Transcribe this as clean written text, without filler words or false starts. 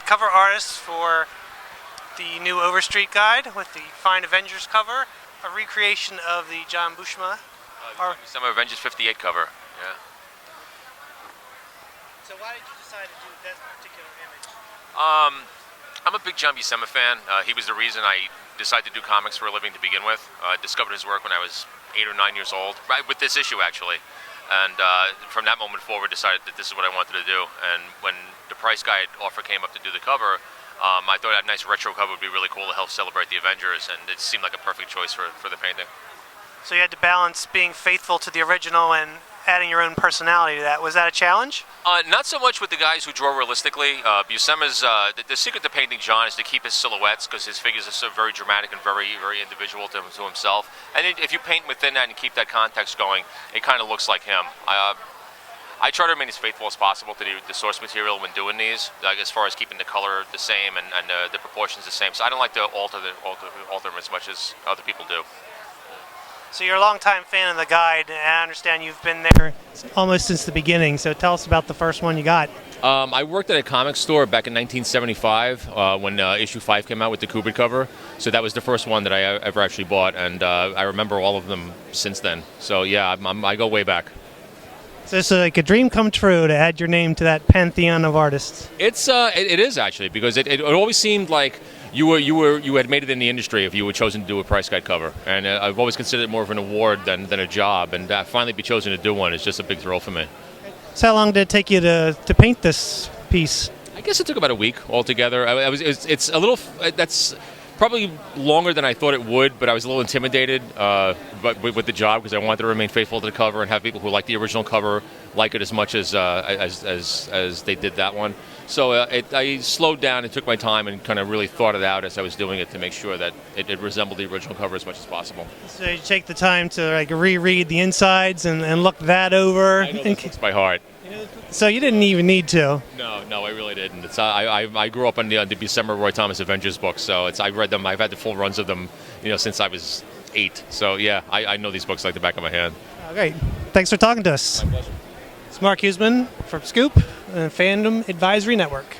cover artist for the new Overstreet Guide with the Fine Avengers cover, a recreation of the John Buscema. Some Avengers 58 cover. Yeah. So why did you decide to do that particular image? I'm a big John Buscema fan. He was the reason I decided to do comics for a living to begin with. I discovered his work when I was 8 or 9 years old, right with this issue actually. And from that moment forward, decided that this is what I wanted to do. And when the Price Guide offer came up to do the cover, I thought a nice retro cover would be really cool to help celebrate the Avengers, and it seemed like a perfect choice for the painting. So you had to balance being faithful to the original and adding your own personality to that. Was that a challenge? Not so much with the guys who draw realistically. Buscema's the secret to painting John is to keep his silhouettes, because his figures are so very dramatic and very, very individual to himself. And if you paint within that and keep that context going, it kind of looks like him. I try to remain as faithful as possible to the source material when doing these, like as far as keeping the color the same and the proportions the same. So I don't like to alter them as much as other people do. So you're a longtime fan of the guide, and I understand you've been there almost since the beginning. So tell us about the first one you got. I worked at a comic store back in 1975 when issue 5 came out with the Kubrick cover. So that was the first one that I ever actually bought, and I remember all of them since then. So yeah, I go way back. So it's like a dream come true to add your name to that pantheon of artists. It is actually, because it always seemed like you had made it in the industry if you were chosen to do a Price Guide cover, and I've always considered it more of an award than a job, and finally be chosen to do one is just a big thrill for me. So how long did it take you to paint this piece? I guess it took about a week altogether. It's a little that's probably longer than I thought it would, but I was a little intimidated but with the job, because I wanted to remain faithful to the cover and have people who like the original cover like it as much as they did that one. So I slowed down and took my time and kind of really thought it out as I was doing it to make sure that it resembled the original cover as much as possible. So you take the time to like reread the insides and look that over. I know those books by heart. So you didn't even need to. No, I really didn't. I grew up on the Buscema Roy Thomas Avengers books, so I read them. I've had the full runs of them, since I was 8. So yeah, I know these books like the back of my hand. Oh, great. Thanks for talking to us. My pleasure. It's Mark Huseman from Scoop and Fandom Advisory Network.